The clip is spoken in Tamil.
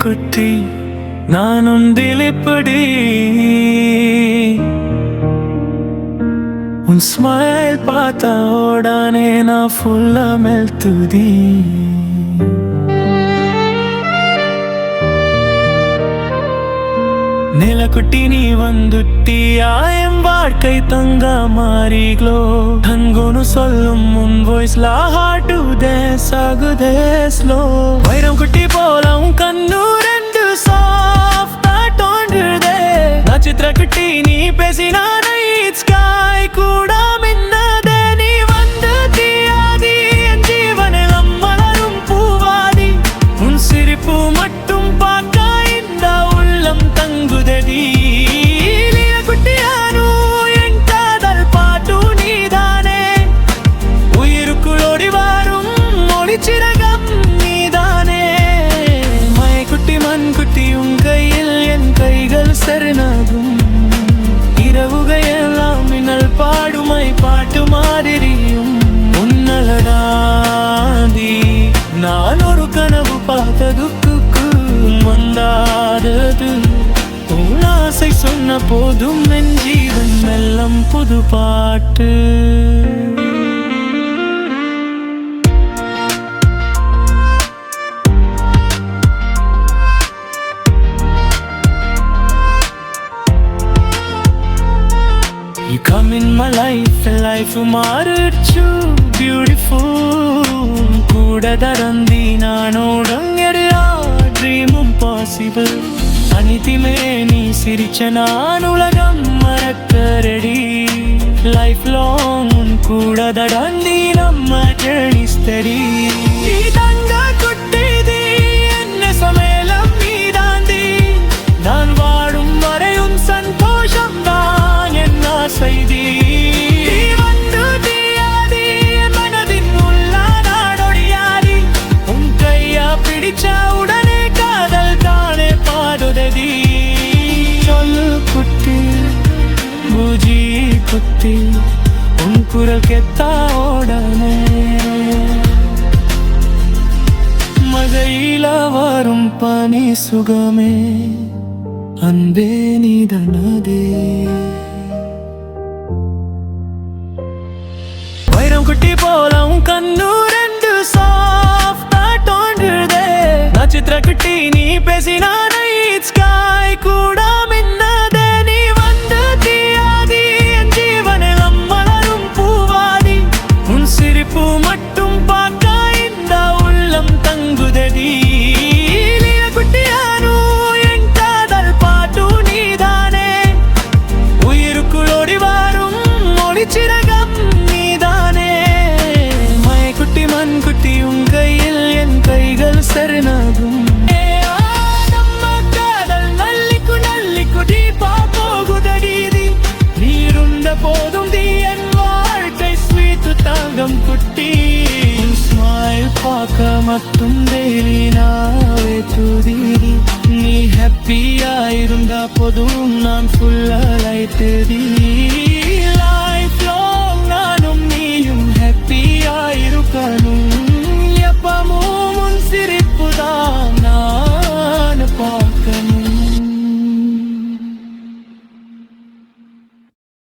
குட்டி நான் உண்டில் இப்படி உன் ஸ்மைல் பார்த்தா உடனே நான் ஃபுல்லா மெல்த்துதி நிலக்குட்டி நீ வந்துட்டியா என் வாழ்க்கை தங்க மாறிகளோ தங்கோன்னு சொல்லும் உன் வாய்ஸ்ல ஹார்ட் டேன்ஸ் ஆகுதே ஸ்லோ வைரம் குட்டி போல உன் கண்ணு ரெண்டு சாஃப்டா தோன்றுதே நட்சத்திர குட்டி நீ பேசினா நைட் ஸ்கை கூட மின்னதே நீ வந்து தீயாதி என் ஜீவனில் மலரும் பூவாதி உன் சிரிப்பு மட்டும் பார்க்க இந்த உள்ளம் தங்குதடி குட்டியானு என் காதல் பாட்டு நீதானே உயிருக்குள் வரும் ஒளிச்சிறகம் நீதானே மயக்குட்டி மண் குட்டி உன் கையில் என் கைகள் சரணாகும் இரவுகள் எல்லாம் மின்னல் பாடுமை பாட்டு மாதிரியும் உன்னலடாதி நான் ஒரு கனவு பார்த்ததுக்கு வந்தாதது உன் ஆசை சொன்ன போதும் என் ஜீவன் மெல்லம் புது பாட்டு You come in my life and life மாறிடுச்சு beautiful கூட தரந்தி நானோடங்கறியா dream impossible அனிதிமே நீ சிரிச்ச நான் உலகம் மறக்க ரெடி life long கூட தரந்தி நம்ம journey steady தங்க குட்டிதி என்ன சமேலம் நீதாந்தி நான் வாடும் வரையும் சந்தோஷம் தான் என்ன செய்தி வந்து தீயாதி மனதின் உள்ள நாடொடியாதி உன் கையா பிடிச்ச உடனே காதல் தானே பாடுதடி சொல்லு குட்டி பூஜி குட்டி உன் குரல் கெத்தா உடனே மழையில வரும் பனி சுகமே அன்பே நீதனதே வைரம் குட்டி போல உன் கண்ணு ரெண்டு சாஃப்டா தோன்றுதே நட்சத்திர குட்டி நீ பேசினா நைட் ஸ்கை கூட மின்னதே நீ வந்து தீயாதி என் ஜீவனில் மலரும் பூவாதி உன் சிரிப்பு மட்டும் பார்க்க இந்த உள்ளம் தங்குதடி குட்டியானு என் காதல் பாட்டு நீதானே உயிருக்குள் வரும் ஒளிச்சிறகம் நீதானே மயக்குட்டி மண் குட்டி உன் கையில் என் கைகள் சரணாகும் நம்ம காதல் நல்லிக்கு நல்லிக்கு டீப்பா போகுதடி நீருந்த போதும் தி என் வாழ்க்கை ஸ்வீட் தாங்கம் குட்டி ஸ்மைல் பார்க்க மட்டும் டெய்லி நாவே துதி நீ ஹாப்பியா இருந்தா போதும் நான் ஃபுல்லா லைட்டுதி